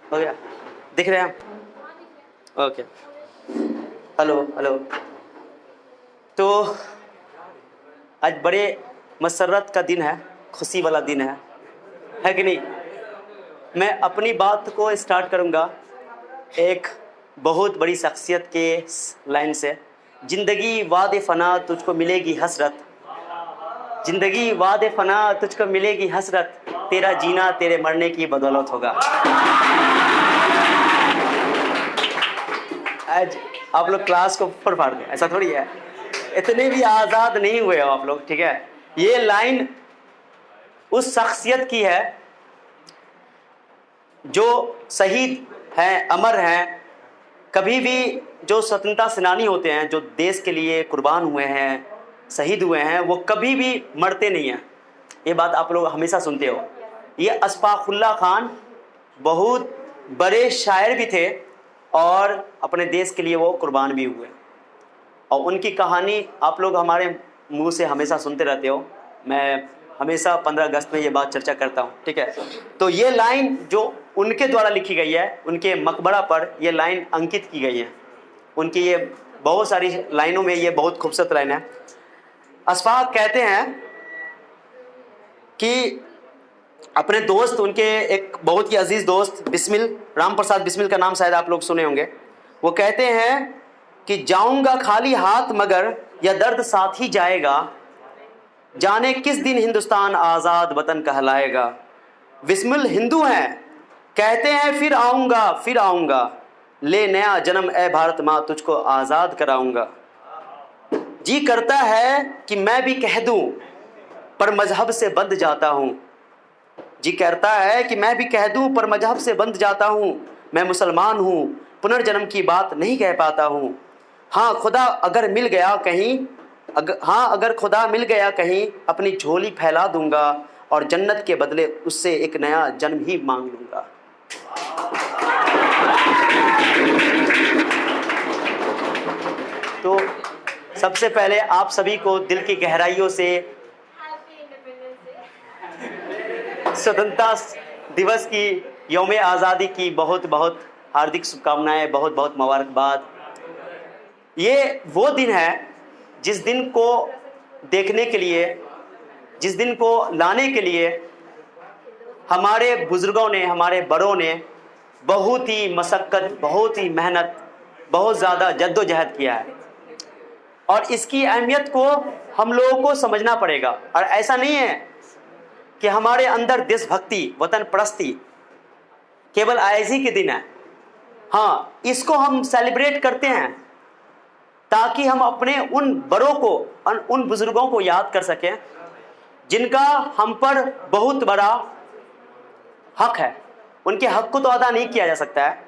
हो गया? दिख रहे हैं? ओके। Hello hello. तो आज बड़े मसरत का दिन है, खुशी वाला दिन है कि नहीं? मैं अपनी बात को स्टार्ट करूंगा एक बहुत बड़ी शख्सियत के लाइन से। जिंदगी वादे फना तुझको मिलेगी हसरत, जिंदगी वादे फना तुझको मिलेगी हसरत, तेरा जीना तेरे मरने की बदौलत होगा। आज आप लोग क्लास को फोड़ फाड़ दें, ऐसा थोड़ी है। इतने भी आज़ाद नहीं हुए हो आप लोग, ठीक है? ये लाइन उस शख्सियत की है जो शहीद हैं, अमर हैं। कभी भी जो स्वतंत्रता सेनानी होते हैं, जो देश के लिए कुर्बान हुए हैं, शहीद हुए हैं, वो कभी भी मरते नहीं हैं। ये बात आप लोग हमेशा सुनते हो। ये अशफाकुल्लाह खान बहुत बड़े शायर भी थे और अपने देश के लिए वो कुर्बान भी हुए, और उनकी कहानी आप लोग हमारे मुंह से हमेशा सुनते रहते हो। मैं हमेशा 15 अगस्त में ये बात चर्चा करता हूँ, ठीक है? तो ये लाइन जो उनके द्वारा लिखी गई है, उनके मकबरा पर ये लाइन अंकित की गई है। उनकी ये बहुत सारी लाइनों में ये बहुत खूबसूरत लाइन है। अशफाक कहते हैं कि अपने दोस्त, उनके एक बहुत ही अजीज दोस्त बिस्मिल, राम प्रसाद बिस्मिल का नाम शायद आप लोग सुने होंगे। वो कहते हैं कि जाऊंगा खाली हाथ मगर यह दर्द साथ ही जाएगा, जाने किस दिन हिंदुस्तान आज़ाद वतन कहलाएगा। बिस्मिल हिंदू हैं, कहते हैं फिर आऊंगा, ले नया जन्म ए भारत माँ तुझको आज़ाद कराऊंगा। जी करता है कि मैं भी कह दूं पर मजहब से बंध जाता हूँ, जी कहता है कि मैं भी कह दूं पर मजहब से बंध जाता हूँ। मैं मुसलमान हूँ, पुनर्जन्म की बात नहीं कह पाता हूँ। हाँ खुदा अगर मिल गया कहीं, अगर खुदा मिल गया कहीं, अपनी झोली फैला दूंगा और जन्नत के बदले उससे एक नया जन्म ही मांग लूंगा। तो सबसे पहले आप सभी को दिल की गहराइयों से स्वतंत्रता दिवस की, यौम आज़ादी की बहुत बहुत हार्दिक शुभकामनाएं, बहुत बहुत मुबारकबाद। ये वो दिन है जिस दिन को देखने के लिए, जिस दिन को लाने के लिए हमारे बुजुर्गों ने, हमारे बड़ों ने बहुत ही मशक्क़त, बहुत ही मेहनत, बहुत ज़्यादा जद्दोजहद किया है। और इसकी अहमियत को हम लोगों को समझना पड़ेगा। और ऐसा नहीं है कि हमारे अंदर देशभक्ति, वतन परस्ती केवल आज ही के दिन है। हाँ, इसको हम सेलिब्रेट करते हैं ताकि हम अपने उन बड़ों को, उन बुजुर्गों को याद कर सकें जिनका हम पर बहुत बड़ा हक है। उनके हक को तो अदा नहीं किया जा सकता है,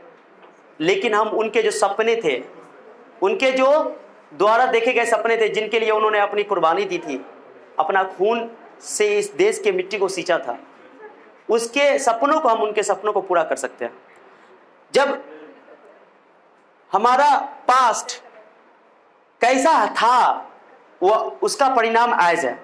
लेकिन हम उनके जो सपने थे, उनके जो द्वारा देखे गए सपने थे, जिनके लिए उन्होंने अपनी कुर्बानी दी थी, अपना खून से इस देश के मिट्टी को सींचा था, उसके सपनों को, हम उनके सपनों को पूरा कर सकते हैं। जब हमारा पास्ट कैसा था, वो उसका परिणाम आज है।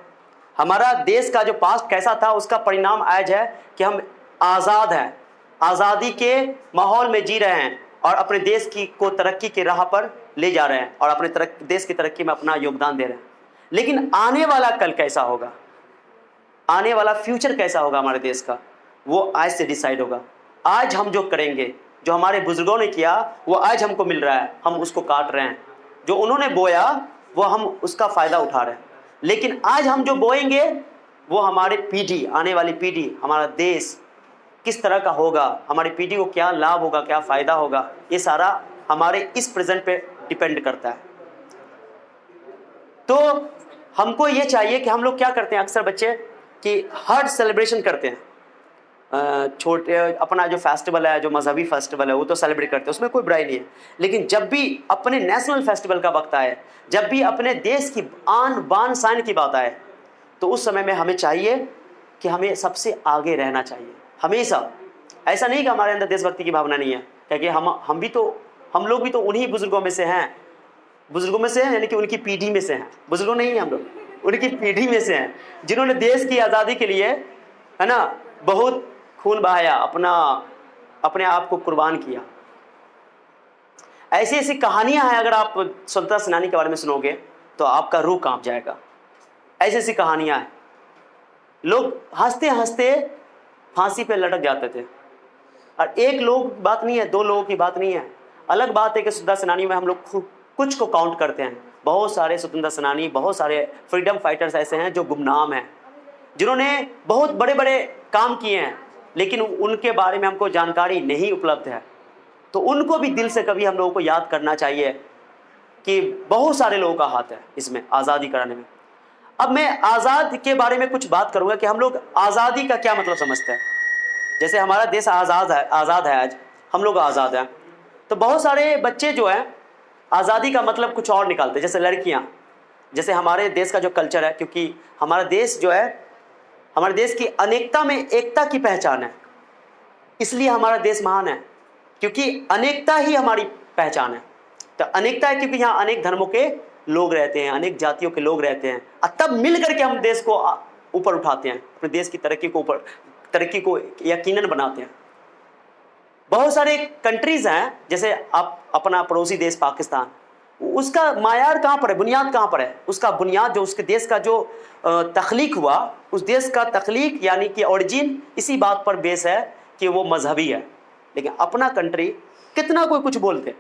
हमारा देश का जो पास्ट कैसा था, उसका परिणाम आज है कि हम आज़ाद हैं, आज़ादी के माहौल में जी रहे हैं और अपने देश की को तरक्की के राह पर ले जा रहे हैं और अपने देश की तरक्की में अपना योगदान दे रहे हैं। लेकिन आने वाला कल कैसा होगा, आने वाला फ्यूचर कैसा होगा हमारे देश का, वो आज से डिसाइड होगा। आज हम जो करेंगे, जो हमारे बुजुर्गों ने किया, वो आज हमको मिल रहा है, हम उसको काट रहे हैं। जो उन्होंने बोया वो हम उसका फ़ायदा उठा रहे हैं। लेकिन आज हम जो बोएंगे वो हमारे पीढ़ी, आने वाली पीढ़ी, हमारा देश किस तरह का होगा, हमारी पीढ़ी को क्या लाभ होगा, क्या फ़ायदा होगा, ये सारा हमारे इस प्रेजेंट पे डिपेंड करता है। तो हमको ये चाहिए कि हम लोग क्या करते हैं, अक्सर बच्चे कि हर सेलिब्रेशन करते हैं, छोटे अपना जो फेस्टिवल है, जो मजहबी फेस्टिवल है, वो तो सेलिब्रेट करते हैं, उसमें कोई बुराई नहीं है। लेकिन जब भी अपने नेशनल फेस्टिवल का वक्त आए, जब भी अपने देश की आन बान शान की बात आए, तो उस समय में हमें चाहिए कि हमें सबसे आगे रहना चाहिए हमेशा। ऐसा नहीं कि हमारे अंदर देशभक्ति की भावना नहीं है, क्योंकि हम लोग भी तो उन्हीं बुजुर्गों में से हैं, यानी कि उनकी पीढ़ी में से हैं। बुजुर्गों नहीं हैं हम लोग, उनकी पीढ़ी में से हैं, जिन्होंने देश की आज़ादी के लिए, है ना, बहुत खून बहाया, अपना अपने आप को कुर्बान किया। ऐसी ऐसी कहानियां हैं, अगर आप स्वतंत्रता सेनानी के बारे में सुनोगे तो आपका रूह कांप जाएगा। ऐसी ऐसी कहानियां हैं, लोग हंसते हंसते फांसी पे लटक जाते थे। और एक लोग की बात नहीं है, दो लोगों की बात नहीं है। अलग बात है कि स्वतंत्रता सेनानी में हम लोग कुछ को काउंट करते हैं। बहुत सारे स्वतंत्रता सेनानी, बहुत सारे फ्रीडम फाइटर्स ऐसे हैं जो गुमनाम हैं, जिन्होंने बहुत बड़े बड़े काम किए हैं, लेकिन उनके बारे में हमको जानकारी नहीं उपलब्ध है। तो उनको भी दिल से कभी हम लोगों को याद करना चाहिए कि बहुत सारे लोगों का हाथ है इसमें आज़ादी कराने में। अब मैं आज़ाद के बारे में कुछ बात करूंगा कि हम लोग आज़ादी का क्या मतलब समझते हैं। जैसे हमारा देश आज़ाद है, आज हम लोग आज़ाद हैं, तो बहुत सारे बच्चे जो हैं आज़ादी का मतलब कुछ और निकालते हैं। जैसे लड़कियां, जैसे हमारे देश का जो कल्चर है, क्योंकि हमारा देश जो है, हमारे देश की अनेकता में एकता की पहचान है, इसलिए हमारा देश महान है, क्योंकि अनेकता ही हमारी पहचान है। तो अनेकता है क्योंकि यहाँ अनेक धर्मों के लोग रहते हैं, अनेक जातियों के लोग रहते हैं, और तब मिल करके हम देश को ऊपर उठाते हैं, अपने देश की तरक्की को यकीनन बनाते हैं। बहुत सारे कंट्रीज हैं, जैसे आप अपना पड़ोसी देश पाकिस्तान, उसका मायार कहाँ पर है, बुनियाद कहाँ पर है? उसका बुनियाद जो उसके देश का जो तख्लीक हुआ, उस देश का तख्लीक यानी कि ओरिजिन इसी बात पर बेस है कि वो मजहबी है। लेकिन अपना कंट्री कितना कोई कुछ बोलते,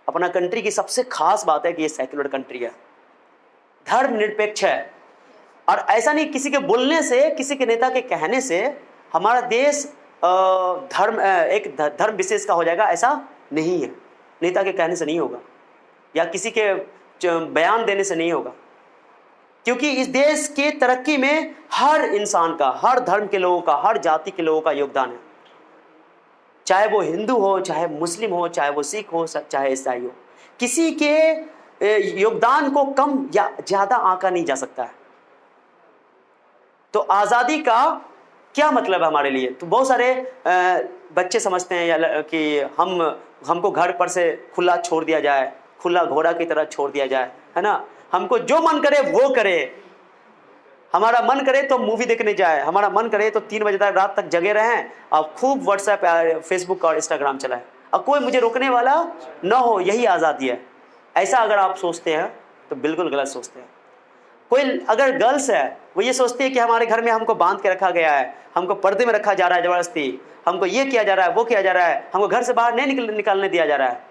अपना कंट्री की सबसे खास बात है कि ये सेक्युलर कंट्री है, धर्मनिरपेक्ष है। और ऐसा नहीं किसी के बोलने से, किसी के नेता के कहने से हमारा देश एक धर्म विशेष का हो जाएगा, ऐसा नहीं है। नेता के कहने से नहीं होगा, या किसी के बयान देने से नहीं होगा, क्योंकि इस देश के तरक्की में हर इंसान का, हर धर्म के लोगों का, हर जाति के लोगों का योगदान है। चाहे वो हिंदू हो, चाहे मुस्लिम हो, चाहे वो सिख हो, चाहे ईसाई हो, किसी के योगदान को कम या ज्यादा आंका नहीं जा सकता है। तो आज़ादी का क्या मतलब है हमारे लिए? तो बहुत सारे बच्चे समझते हैं कि हमको घर पर से खुला छोड़ दिया जाए, खुला घोड़ा की तरह छोड़ दिया जाए, है ना, हमको जो मन करे वो करे, हमारा मन करे तो मूवी देखने जाए, हमारा मन करे तो 3 बजे तक रात तक जगे रहें और खूब व्हाट्सएप, फेसबुक और इंस्टाग्राम चलाएं, और कोई मुझे रोकने वाला ना हो, यही आज़ादी है। ऐसा अगर आप सोचते हैं तो बिल्कुल गलत सोचते हैं। कोई अगर गर्ल्स है, वो ये सोचती है कि हमारे घर में हमको बांध के रखा गया है, हमको पर्दे में रखा जा रहा है ज़बरदस्ती, हमको ये किया जा रहा है, वो किया जा रहा है, हमको घर से बाहर नहीं निकालने दिया जा रहा है,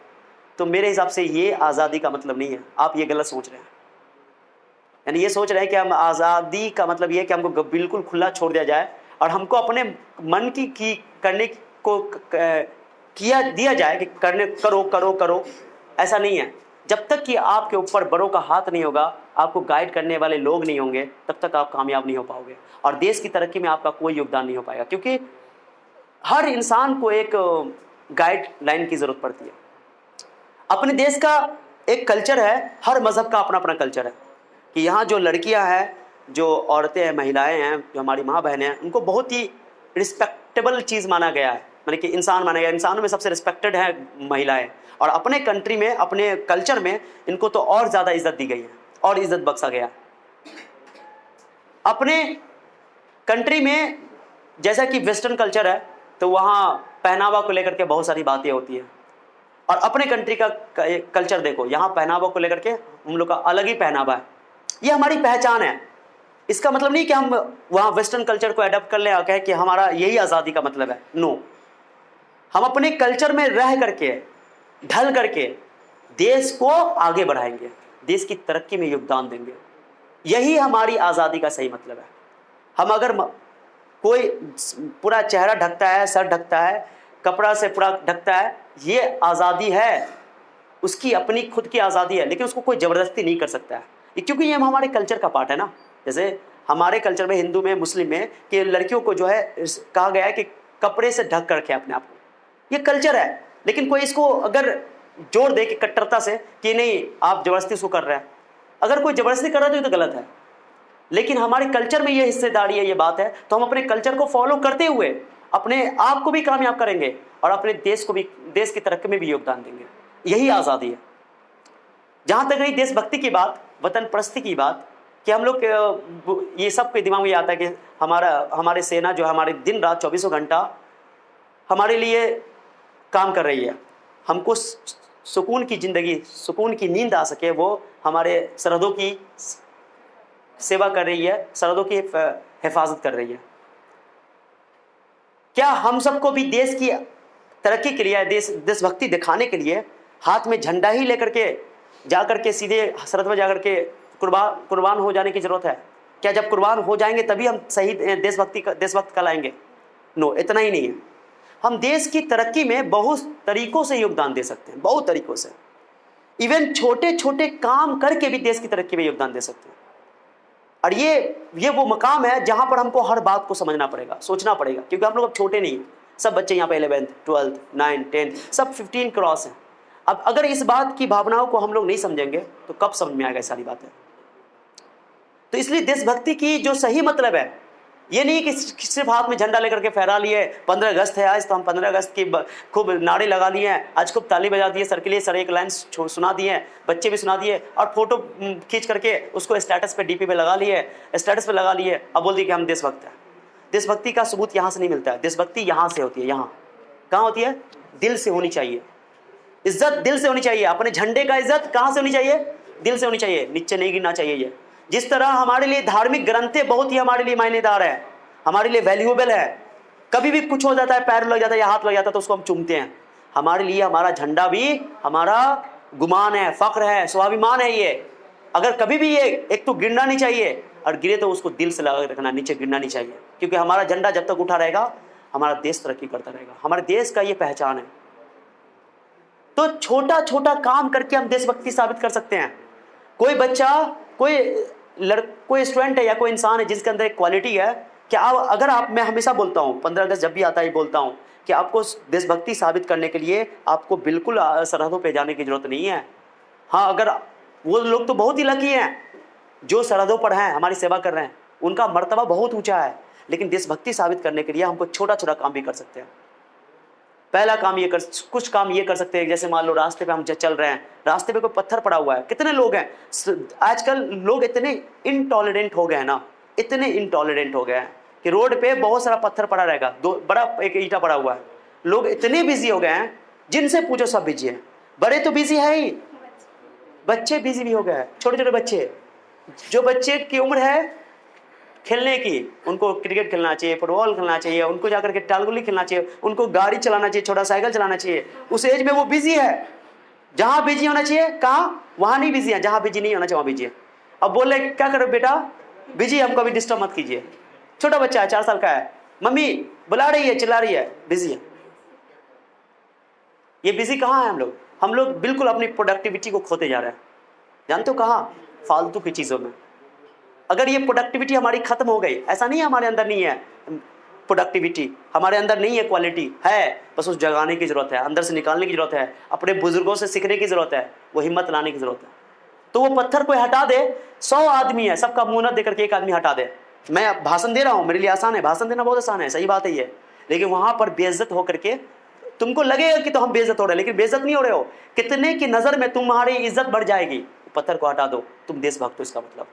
तो मेरे हिसाब से ये आज़ादी का मतलब नहीं है। आप ये गलत सोच रहे हैं। यानी ये सोच रहे हैं कि हम आज़ादी का मतलब ये कि हमको बिल्कुल खुला छोड़ दिया जाए और हमको अपने मन की करने को किया दिया जाए कि करो। ऐसा नहीं है। जब तक कि आपके ऊपर बड़ों का हाथ नहीं होगा, आपको गाइड करने वाले लोग नहीं होंगे, तब तक आप कामयाब नहीं हो पाओगे और देश की तरक्की में आपका कोई योगदान नहीं हो पाएगा, क्योंकि हर इंसान को एक गाइडलाइन की जरूरत पड़ती है। अपने देश का एक कल्चर है, हर मजहब का अपना अपना कल्चर है, कि यहाँ जो लड़कियाँ हैं, जो औरतें हैं, महिलाएं हैं, जो हमारी माँ बहनें हैं, उनको बहुत ही रिस्पेक्टेबल चीज़ माना गया है, यानी कि इंसान माना गया। इंसानों में सबसे रिस्पेक्टेड है महिलाएं, और अपने कंट्री में, अपने कल्चर में इनको तो और ज़्यादा इज्जत दी गई है और इज्जत बख्शा गया। अपने कंट्री में जैसा कि वेस्टर्न कल्चर है, तो वहाँ पहनावा को लेकर के बहुत सारी बातें होती हैं, और अपने कंट्री का कल्चर देखो, यहाँ पहनावा को लेकर के हम लोग का अलग ही पहनावा है। ये हमारी पहचान है। इसका मतलब नहीं कि हम वहाँ वेस्टर्न कल्चर को अडॉप्ट कर लें और कहें कि हमारा यही आज़ादी का मतलब है। नो, हम अपने कल्चर में रह करके, ढल करके देश को आगे बढ़ाएंगे, देश की तरक्की में योगदान देंगे। यही हमारी आज़ादी का सही मतलब है। हम अगर कोई पूरा चेहरा ढकता है, सर ढकता है, कपड़ा से पूरा ढकता है, ये आज़ादी है, उसकी अपनी खुद की आज़ादी है, लेकिन उसको कोई ज़बरदस्ती नहीं कर सकता है, क्योंकि ये हमारे कल्चर का पार्ट है ना। जैसे हमारे कल्चर में, हिंदू में, मुस्लिम में, कि लड़कियों को जो है कहा गया है कि कपड़े से ढक कर रखें अपने आप को, ये कल्चर है। लेकिन कोई इसको अगर जोर दे कि कट्टरता से कि नहीं आप ज़बरदस्ती उसको कर रहे हैं, अगर कोई ज़बरदस्ती कर रहा है तो ये तो गलत है। लेकिन हमारे कल्चर में ये हिस्सेदारी है, ये बात है, तो हम अपने कल्चर को फॉलो करते हुए अपने आप को भी कामयाब करेंगे और अपने देश को भी, देश की तरक्की में भी योगदान देंगे। यही आज़ादी है। जहाँ तक रही देशभक्ति की बात, वतन परस्ती की बात, कि हम लोग ये सब के दिमाग में आता है कि हमारे सेना जो है, हमारे दिन रात 24 घंटा हमारे लिए काम कर रही है, हमको सुकून की ज़िंदगी, सुकून की नींद आ सके, वो हमारे सरहदों की सेवा कर रही है, सरहदों की हिफाजत कर रही है। क्या हम सबको भी देश की तरक्की के लिए, देशभक्ति दिखाने के लिए हाथ में झंडा ही लेकर के जाकर के सीधे सरहद में जाकर के कुर्बान हो जाने की ज़रूरत है? क्या जब कुर्बान हो जाएंगे तभी हम सही देशभक्त कहलाएंगे? नो, इतना ही नहीं है। हम देश की तरक्की में बहुत तरीकों से योगदान दे सकते हैं, बहुत तरीकों से। इवन छोटे छोटे काम करके भी देश की तरक्की में योगदान दे सकते हैं। और ये वो मकाम है जहां पर हमको हर बात को समझना पड़ेगा, सोचना पड़ेगा, क्योंकि हम लोग अब छोटे नहीं हैं। सब बच्चे यहाँ पे 11th 12th 9th 10th सब 15 क्रॉस हैं। अब अगर इस बात की भावनाओं को हम लोग नहीं समझेंगे तो कब समझ में आएगा ये सारी बातें? तो इसलिए देशभक्ति की जो सही मतलब है, ये नहीं कि सिर्फ हाथ में झंडा लेकर के फहरा लिए, 15 अगस्त है आज तो हम 15 अगस्त की खूब नारे लगा लिए हैं, आज खूब ताली बजा दिए, सर के लिए सर एक लाइन सुना दिए, बच्चे भी सुना दिए, और फोटो खींच करके उसको स्टेटस पे डीपी पे लगा लिए, स्टेटस पे लगा लिए, अब बोल दिए कि हम देशभक्त हैं। देशभक्ति का सबूत यहाँ से नहीं मिलता है। देशभक्ति यहाँ से होती है। यहाँ कहाँ होती है? दिल से होनी चाहिए। इज्जत दिल से होनी चाहिए। अपने झंडे का इज्जत कहाँ से होनी चाहिए? दिल से होनी चाहिए, नीचे नहीं गिरना चाहिए। ये जिस तरह हमारे लिए धार्मिक ग्रंथें बहुत ही हमारे लिए मायनेदार है, हमारे लिए वैल्यूएबल है, कभी भी कुछ हो जाता है, पैर लग जाता है या हाथ लग जाता है तो उसको हम चूमते हैं, हमारे लिए हमारा झंडा भी हमारा गुमान है, फख्र है, स्वाभिमान है। ये अगर कभी भी ये एक तो गिरना नहीं चाहिए, और गिरे तो उसको दिल से लगा रखना, नीचे गिरना नहीं चाहिए, क्योंकि हमारा झंडा जब तक उठा रहेगा हमारा देश तरक्की करता रहेगा। हमारे देश का ये पहचान है। तो छोटा छोटा काम करके हम देशभक्ति साबित कर सकते हैं। कोई बच्चा, कोई स्टूडेंट है या कोई इंसान है जिसके अंदर एक क्वालिटी है कि अगर आप, मैं हमेशा बोलता हूँ, 15 अगस्त जब भी आता है बोलता हूँ कि आपको देशभक्ति साबित करने के लिए आपको बिल्कुल सरहदों पे जाने की जरूरत नहीं है। हाँ, अगर वो लोग तो बहुत ही लकी हैं जो सरहदों पर हैं, हमारी सेवा कर रहे हैं, उनका मर्तबा बहुत ऊंचा है। लेकिन देशभक्ति साबित करने के लिए हमको छोटा छोटा काम भी कर सकते हैं। पहला काम ये कुछ काम ये कर सकते हैं, जैसे मान लो रास्ते पे हम चल रहे हैं, रास्ते पे कोई पत्थर पड़ा हुआ है, कितने लोग हैं आजकल, लोग इतने इनटॉलरेंट हो गए हैं ना, इतने इनटॉलरेंट हो गए हैं कि रोड पे बहुत सारा पत्थर पड़ा रहेगा, बड़ा एक ईंटा पड़ा हुआ है, लोग इतने बिजी हो गए हैं, जिनसे पूछो सब बिजी है। बड़े तो बिजी है ही, बच्चे बिजी भी हो गए हैं, छोटे छोटे बच्चे, जो बच्चे की उम्र है खेलने की, उनको क्रिकेट खेलना चाहिए, फुटबॉल खेलना चाहिए, उनको जाकर के टालगुली खेलना चाहिए, उनको गाड़ी चलाना चाहिए, छोटा साइकिल चलाना चाहिए, उस एज में वो बिजी है। जहां बिजी होना चाहिए कहाँ, वहां नहीं बिजी है, जहां बिजी नहीं होना चाहिए वहां बिजी है। अब बोले क्या करो बेटा, बिजी, हमको अभी डिस्टर्ब मत कीजिए। छोटा बच्चा है, 4 साल का है, मम्मी बुला रही है, चिल्ला रही है, बिजी है। ये बिजी कहाँ है हम लोग बिल्कुल अपनी प्रोडक्टिविटी को खोते जा रहे हैं। जानते हो कहाँ? फालतू की चीजों में। अगर ये प्रोडक्टिविटी हमारी खत्म हो गई, ऐसा नहीं है हमारे अंदर नहीं है प्रोडक्टिविटी, हमारे अंदर नहीं है, क्वालिटी है, बस उस जगाने की जरूरत है, अंदर से निकालने की जरूरत है, अपने बुजुर्गों से सीखने की जरूरत है, वो हिम्मत लाने की जरूरत है। तो वो पत्थर कोई हटा दे, 100 आदमी है, सबका मुंह न देकर के एक आदमी हटा दे। मैं भाषण दे रहा हूँ, मेरे लिए आसान है, भाषण देना बहुत आसान है, सही बात है ये, लेकिन वहां पर बेइज्जत होकर के तुमको लगेगा कि तो हम बेइज्जत हो रहे हैं, लेकिन बेइज्जत नहीं हो रहे हो। कितने की नजर में तुम्हारी इज्जत बढ़ जाएगी। पत्थर को हटा दो, तुम देशभक्त हो, इसका मतलब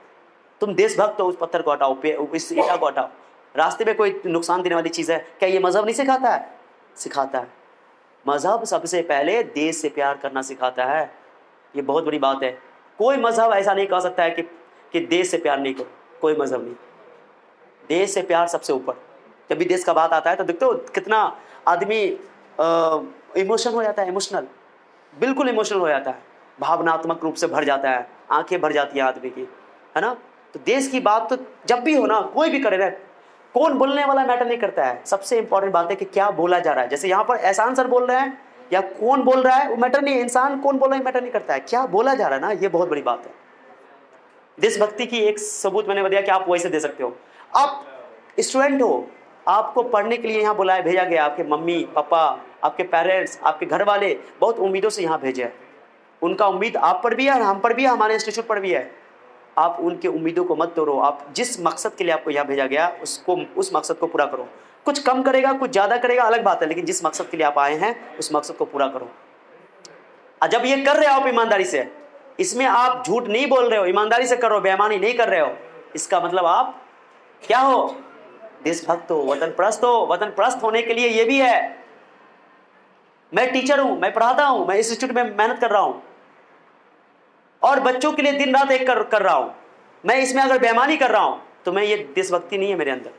तुम देशभक्त हो। उस पत्थर को हटाओ, इस ईंटा को हटाओ। रास्ते में कोई नुकसान देने वाली चीज है क्या? ये मजहब नहीं सिखाता है? सिखाता है। मजहब सबसे पहले देश से प्यार करना सिखाता है। ये बहुत बड़ी बात है। कोई मजहब ऐसा नहीं कह सकता है कि देश से प्यार नहीं करो, कोई मजहब नहीं। देश से प्यार सबसे ऊपर। जब भी देश का बात आता है तो देखते हो कितना आदमी इमोशन हो जाता है, इमोशनल, बिल्कुल इमोशनल हो जाता है, भावनात्मक रूप से भर जाता है, आंखें भर जाती है आदमी की, है ना। तो देश की बात तो जब भी हो ना, कोई भी करे ना, कौन बोलने वाला मैटर नहीं करता है। सबसे इंपॉर्टेंट बात है कि क्या बोला जा रहा है। जैसे यहाँ पर एहसान सर बोल रहे हैं या कौन बोल रहा है वो मैटर नहीं है, इंसान कौन बोल रहा है मैटर नहीं करता है, क्या बोला जा रहा है ना, ये बहुत बड़ी बात है। देशभक्ति की एक सबूत मैंने बताया कि आप वैसे दे सकते हो। आप स्टूडेंट हो, आपको पढ़ने के लिए यहाँ बुलाया भेजा गया, आपके मम्मी पापा, आपके पेरेंट्स, आपके घर वाले बहुत उम्मीदों से यहाँ भेजे हैं। उनका उम्मीद आप पर भी है, हम पर भी है, हमारे इंस्टीट्यूट पर भी है। आप उनके उम्मीदों को मत तोड़ो। आप जिस मकसद के लिए आपको यहाँ भेजा गया उस मकसद को पूरा करो। कुछ कम करेगा, कुछ ज़्यादा करेगा, अलग बात है, लेकिन जिस मकसद के लिए आप आए हैं उस मकसद को पूरा करो। जब ये कर रहे हो आप ईमानदारी से, इसमें आप झूठ नहीं बोल रहे हो, ईमानदारी से कर रहे हो, बेईमानी नहीं कर रहे हो, इसका मतलब आप क्या हो? देशभक्त हो, वतन प्रस्त हो। वतन प्रस्त होने के लिए ये भी है मैं टीचर हूं, मैं पढ़ाता हूं, मैं इस इंस्टीट्यूट में मेहनत कर रहा हूं और बच्चों के लिए दिन रात एक कर रहा हूं। मैं इसमें अगर बेईमानी कर रहा हूं तो मैं, ये देशभक्ति नहीं है मेरे अंदर।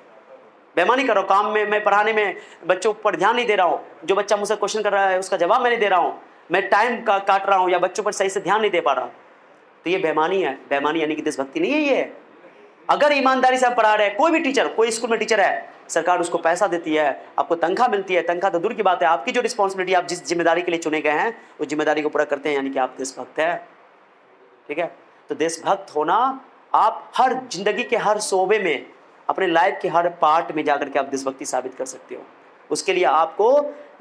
बेईमानी कर रहा हूं काम में, मैं पढ़ाने में बच्चों पर ध्यान नहीं दे रहा हूं, जो बच्चा मुझसे क्वेश्चन कर रहा है उसका जवाब मैं नहीं दे रहा हूं, मैं टाइम काट रहा हूं या बच्चों पर सही से ध्यान नहीं दे पा रहा, तो ये बेईमानी है। बेईमानी यानी कि देशभक्ति नहीं है ये। अगर ईमानदारी से आप पढ़ा रहे हैं, कोई भी टीचर, कोई स्कूल में टीचर है, सरकार उसको पैसा देती है, आपको तनख्वाह मिलती है, तनख्वाह तो दूर की बात है, आपकी जो रिस्पॉन्सिबिलिटी, आप जिस जिम्मेदारी के लिए चुने गए हैं उस जिम्मेदारी को पूरा करते हैं, यानी कि आप देशभक्त है। ठीक है, तो देशभक्त होना, आप हर जिंदगी के हर शोबे में, अपने लाइफ के हर पार्ट में जाकर के आप देशभक्ति साबित कर सकते हो। उसके लिए आपको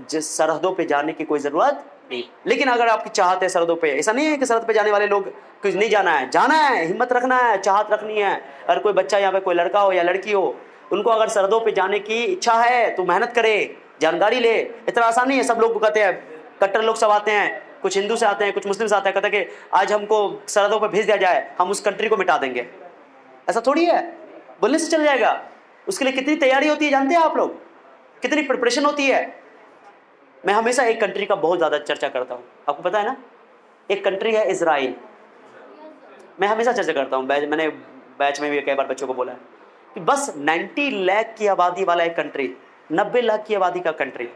जिस सरहदों पे जाने की कोई जरूरत नहीं। लेकिन अगर आपकी चाहत है सरहदों पे, ऐसा नहीं है कि सरहद पे जाने वाले लोग कुछ नहीं जाना है, जाना है, हिम्मत रखना है, चाहत रखनी है। अगर कोई बच्चा यहाँ पे, कोई लड़का हो या लड़की हो, उनको अगर सरहदों पे जाने की इच्छा है तो मेहनत करे, जानकारी ले। इतना आसान नहीं है। सब लोग कहते हैं, कट्टर लोग सब आते हैं, कुछ हिंदू से आते हैं, कुछ मुस्लिम से आते हैं, कहते हैं कि आज हमको सरहदों पर भेज दिया जाए, हम उस कंट्री को मिटा देंगे। ऐसा थोड़ी है, बोलने से चल जाएगा। उसके लिए कितनी तैयारी होती है जानते हैं आप लोग, कितनी प्रिपरेशन होती है। मैं हमेशा एक कंट्री का बहुत ज़्यादा चर्चा करता हूँ, आपको पता है ना, एक कंट्री है इजराइल। मैं हमेशा चर्चा करता हूँ, मैंने बैच में भी कई बार बच्चों को बोला है कि बस 90 लाख की आबादी वाला एक कंट्री, 90 लाख की आबादी का कंट्री,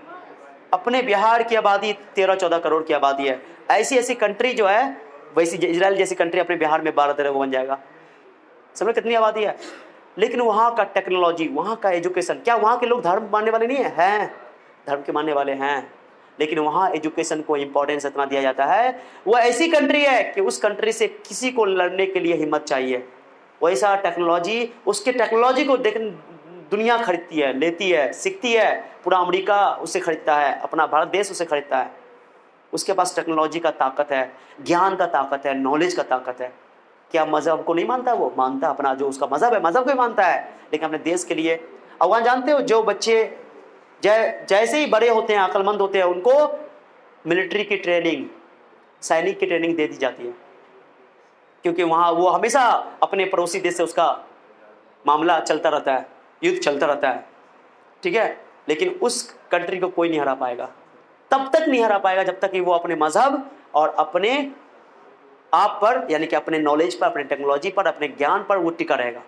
अपने बिहार की आबादी 13-14 करोड़ की आबादी है। ऐसी ऐसी कंट्री जो है, वैसी इजराइल जैसी कंट्री अपने बिहार में 12-13 बन जाएगा। समझ कितनी आबादी है। लेकिन वहाँ का टेक्नोलॉजी, वहाँ का एजुकेशन, क्या वहाँ के लोग धर्म मानने वाले नहीं हैं? धर्म के मानने वाले हैं, लेकिन वहाँ एजुकेशन को इंपॉर्टेंस इतना दिया जाता है। वो ऐसी कंट्री है कि उस कंट्री से किसी को लड़ने के लिए हिम्मत चाहिए। वैसा टेक्नोलॉजी, उसके टेक्नोलॉजी को देख दुनिया खरीदती है, लेती है, सीखती है। पूरा अमेरिका उससे खरीदता है, अपना भारत देश उससे खरीदता है। उसके पास टेक्नोलॉजी का ताकत है, ज्ञान का ताकत है, नॉलेज का ताकत है। क्या मजहब को नहीं मानता? वो मानता, अपना जो उसका मजहब है, मजहब को ही मानता है, लेकिन अपने देश के लिए। अब वहाँ जानते हो, जो बच्चे जैसे ही बड़े होते हैं, अक्लमंद होते हैं, उनको मिलिट्री की ट्रेनिंग, सैनिक की ट्रेनिंग दे दी जाती है, क्योंकि वहाँ वो हमेशा अपने पड़ोसी देश से उसका मामला चलता रहता है, युद्ध चलता रहता है। ठीक है, लेकिन उस कंट्री को कोई नहीं हरा पाएगा, तब तक नहीं हरा पाएगा जब तक कि वो अपने मजहब और अपने आप पर, यानी कि अपने नॉलेज पर, अपने टेक्नोलॉजी पर, अपने ज्ञान पर वो टिका रहेगा।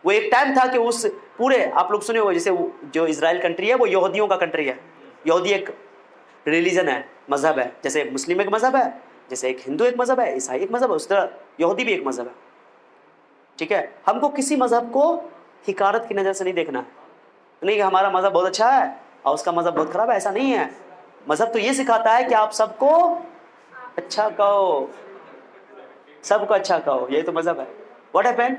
वो एक टाइम था कि उस पूरे, आप लोग सुने हो, जैसे जो इजराइल कंट्री है वो यहूदियों का कंट्री है। यहूदी एक रिलीजन है, मजहब है। जैसे मुस्लिम एक मजहब है, जैसे एक हिंदू एक मजहब है, ईसाई एक मजहब है, उस तरह यहूदी भी एक मजहब है। ठीक है, हमको किसी मजहब को हिकारत की नज़र से नहीं देखना है। नहीं कि हमारा मजहब बहुत अच्छा है और उसका मजहब बहुत खराब है, ऐसा नहीं है। मजहब तो ये सिखाता है कि आप सबको अच्छा कहो, सबको अच्छा कहो, यही तो मजहब है। What happened?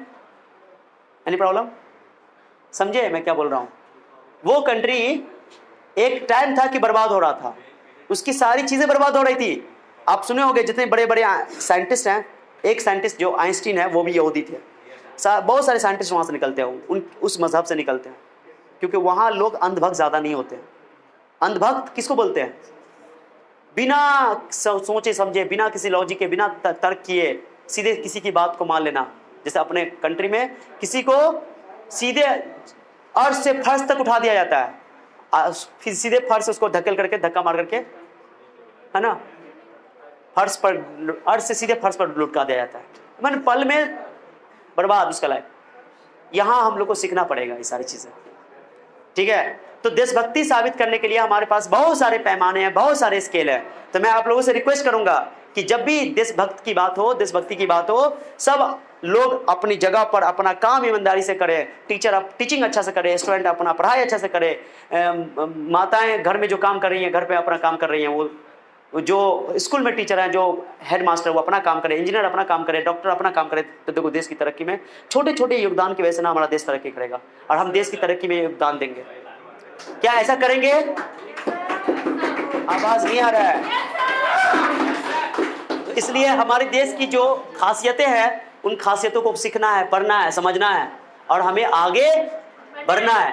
Any problem? समझे मैं क्या बोल रहा हूँ? वो कंट्री एक टाइम था कि बर्बाद हो रहा था, उसकी सारी चीजें बर्बाद हो रही थी। आप सुने होंगे जितने बड़े बड़े साइंटिस्ट हैं, एक साइंटिस्ट जो आइंस्टीन है वो भी यहूदी थे। बहुत सारे साइंटिस्ट वहाँ से निकलते हैं, उस मजहब से निकलते हैं, क्योंकि वहाँ लोग अंधभक्त ज़्यादा नहीं होते हैं। अंधभक्त किसको बोलते हैं? बिना सोचे समझे, बिना किसी लॉजिक के, बिना तर्क किए सीधे किसी की बात को मान लेना। जैसे अपने कंट्री में किसी को सीधे अर्श से फर्श तक उठा दिया जाता है, फिर सीधे फर्श उसको धक्केल करके, धक्का मार करके, है ना, फर्श पर, अर्श से सीधे फर्श पर लुटका दिया जाता है। मैंने पल में बर्बाद उसका लाइफ। यहाँ हम लोग को सीखना पड़ेगा ये सारी चीजें। ठीक है, तो देशभक्ति साबित करने के लिए हमारे पास बहुत सारे पैमाने हैं, बहुत सारे स्केल है। तो मैं आप लोगों से रिक्वेस्ट करूंगा कि जब भी देशभक्त की बात हो, देशभक्ति की बात हो, सब लोग अपनी जगह पर अपना काम ईमानदारी से करें। टीचर टीचिंग अच्छा से करे, स्टूडेंट अपना पढ़ाई अच्छा से करे, माताएं घर में जो काम कर रही हैं, घर पे अपना काम कर रही हैं, वो जो स्कूल में टीचर हैं, जो हेड मास्टर, वो अपना काम करे, इंजीनियर अपना काम करे, डॉक्टर अपना काम करे। तो देखो देश की तरक्की में छोटे छोटे योगदान की वजह से ना हमारा देश तरक्की करेगा, और हम देश की तरक्की में योगदान देंगे। क्या ऐसा करेंगे? आवाज नहीं आ रहा है। तो इसलिए हमारे देश की जो खासियतें हैं, उन खासियतों को सीखना है, पढ़ना है, समझना है, और हमें आगे बढ़ना है।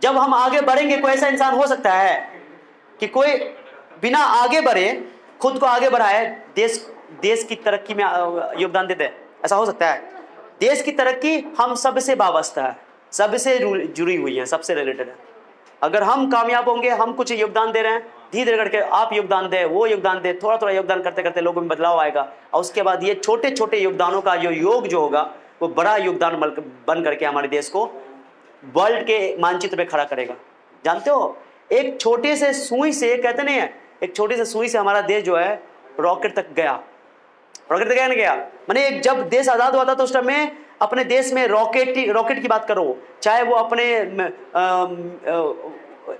जब हम आगे बढ़ेंगे, कोई ऐसा इंसान हो सकता है कि कोई बिना आगे बढ़े, खुद को आगे बढ़ाए, देश की तरक्की में योगदान देते? ऐसा हो सकता है? देश की तरक्की हम सबसे वाबस्ता है, सबसे जुड़ी हुई है, सबसे रिलेटेड है। अगर हम कामयाब होंगे, हम कुछ योगदान दे रहे हैं, धीरे धीरे करके आप योगदान दें, वो योगदान दे, थोड़ा थोड़ा योगदान करते करते लोगों में बदलाव आएगा। और उसके बाद ये छोटे छोटे योगदानों का जो योग जो होगा वो बड़ा योगदान बन करके हमारे देश को वर्ल्ड के मानचित्र पे खड़ा करेगा। जानते हो, एक छोटे से सुई से, कहते नहीं है, एक छोटे से सुई से हमारा देश जो है रॉकेट तक गया। रॉकेट तक गया ना गया, मैंने जब देश आज़ाद हुआ था तो उस टाइम में अपने देश में रॉकेट की बात करो, चाहे वो अपने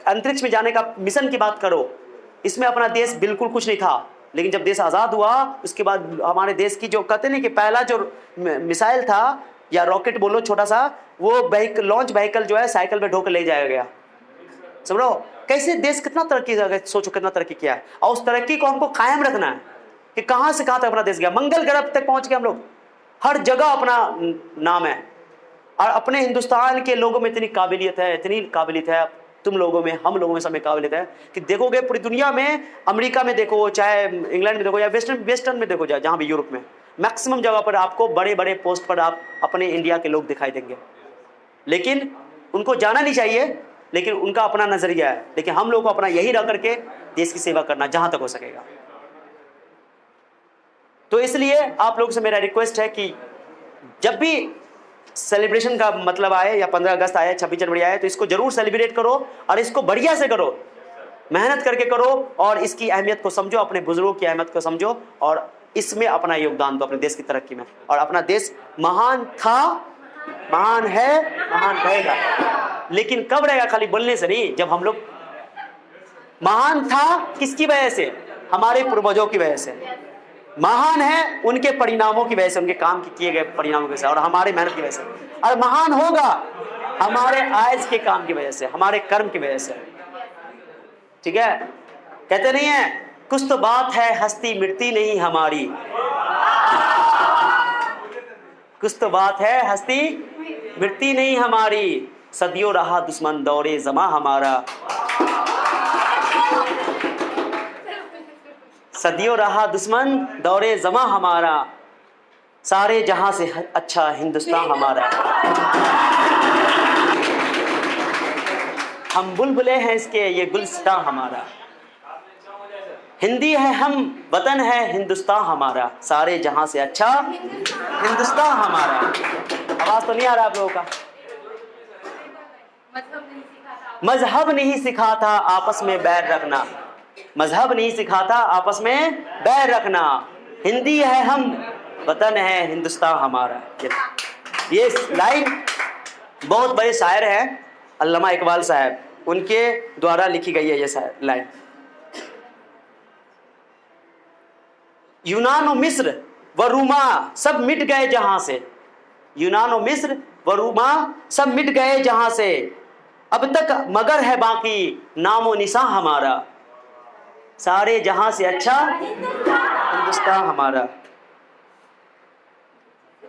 अंतरिक्ष में जाने का मिशन की बात करो, इसमें अपना देश बिल्कुल कुछ नहीं था। लेकिन जब देश आज़ाद हुआ उसके बाद हमारे देश की जो कहते नहीं कि पहला जो मिसाइल था या रॉकेट बोलो छोटा सा, वो लॉन्च व्हीकल जो है साइकिल पे ढोकर ले जाया गया। समझो कैसे देश कितना तरक्की, सोचो कितना तरक्की किया है। और उस तरक्की को हमको कायम रखना है कि कहाँ से कहाँ तक अपना देश गया। मंगल ग्रह तक पहुँच गए हम लोग, हर जगह अपना नाम है। और अपने हिंदुस्तान के लोगों में इतनी काबिलियत है, इतनी काबिलियत है, तुम लोगों में, हम लोगों में सब में काबिलियत है कि देखोगे पूरी दुनिया में, अमेरिका में देखो, चाहे इंग्लैंड में देखो, या वेस्टर्न में देखो, जहाँ भी यूरोप में, मैक्सिमम जगह पर आपको बड़े बड़े पोस्ट पर आप अपने इंडिया के लोग दिखाई देंगे। लेकिन उनको जाना नहीं चाहिए, लेकिन उनका अपना नजरिया है। लेकिन हम लोग को अपना यही रह करके देश की सेवा करना जहां तक हो सकेगा। तो इसलिए आप लोगों से मेरा रिक्वेस्ट है कि जब भी सेलिब्रेशन का मतलब आए, या 15 अगस्त आए, 26 जनवरी आए, तो इसको जरूर सेलिब्रेट करो और इसको बढ़िया से करो, मेहनत करके करो और इसकी अहमियत को समझो, अपने बुजुर्गों की अहमियत को समझो और इसमें अपना योगदान दो अपने देश की तरक्की में। और अपना देश महान था, महान है, महान रहेगा। लेकिन कब रहेगा? खाली बोलने से नहीं। जब हम लोग, महान था किसकी वजह से? हमारे पूर्वजों की वजह से। महान है उनके परिणामों की वजह से, उनके काम के किए गए परिणामों की वजह से और हमारे मेहनत की वजह से। और महान होगा हमारे आज के काम की वजह से, हमारे कर्म की वजह से। ठीक है? कहते नहीं है, कुछ तो बात है हस्ती मिटती नहीं हमारी, कुछ तो बात है हस्ती मिटती नहीं हमारी, सदियों रहा दुश्मन दौरे जमा हमारा, सदियों रहा दुश्मन दौरे जमा हमारा, सारे जहां से अच्छा हिंदुस्तान हमारा। हम बुलबुले हैं इसके, ये गुलस्तां हमारा। हिंदी है हम, वतन है हिंदुस्तान हमारा, सारे जहां से अच्छा हिंदुस्तान हमारा। आवाज तो नहीं आ रहा आप लोगों का? मजहब नहीं सिखाता आपस में बैर रखना, मजहब नहीं सिखाता आपस में बैर रखना, हिंदी है हम, वतन है हिंदुस्तान हमारा। ये लाइन बहुत बड़े शायर हैं, अल्लामा इकबाल साहब, उनके द्वारा लिखी गई है ये लाइन। यूनान और मिस्र व रूमा सब मिट गए जहां से, यूनान और मिस्र व रूमा सब मिट गए जहां से, अब तक मगर है बाकी नामो निशान हमारा, सारे जहां से अच्छा हिंदुस्तान हमारा।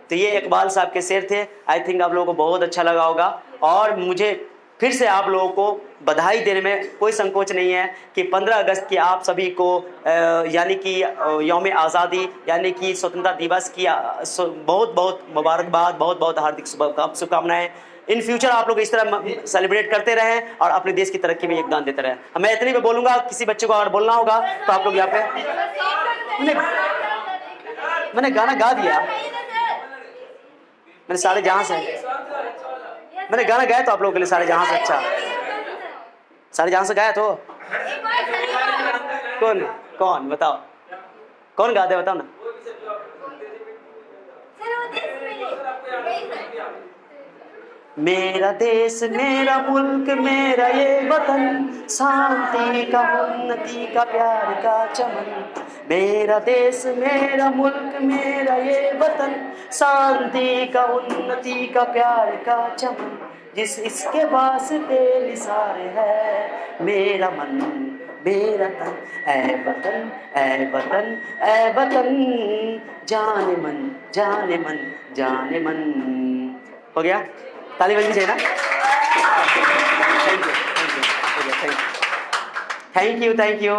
तो ये इकबाल साहब के शेर थे। आई थिंक आप लोगों को बहुत अच्छा लगा होगा और मुझे फिर से आप लोगों को बधाई देने में कोई संकोच नहीं है कि 15 अगस्त की आप सभी को यानी कि यौम आज़ादी यानी कि स्वतंत्रता दिवस की बहुत बहुत मुबारकबाद, बहुत बहुत हार्दिक शुभकामनाएं। इन फ्यूचर आप लोग इस तरह सेलिब्रेट करते रहें और अपने देश की तरक्की में योगदान देते रहें। मैं इतनी भी बोलूँगा, किसी बच्चे को अगर बोलना होगा तो आप लोग यहाँ पे, मैंने गाना गा दिया, मैंने सारे जहां से, मैंने गाना गाया तो आप लोगों के लिए, सारे जहां से अच्छा, सारे जहां से गाया तो कौन कौन बताओ, कौन गाते बताओ ना। मेरा देश मेरा मुल्क मेरा ये वतन, शांति का उन्नति का प्यार का चमन, मेरा देश मेरा मुल्क मेरा ये वतन, शांति का उन्नति का प्यार का चमन, जिस इसके वास्ते निसार है मेरा मन मेरा तन, ऐ वतन ऐ वतन ऐ वतन, जाने मन जाने मन जाने मन। हो गया? ताली बजनी चाहिए ना? Thank you thank you thank you.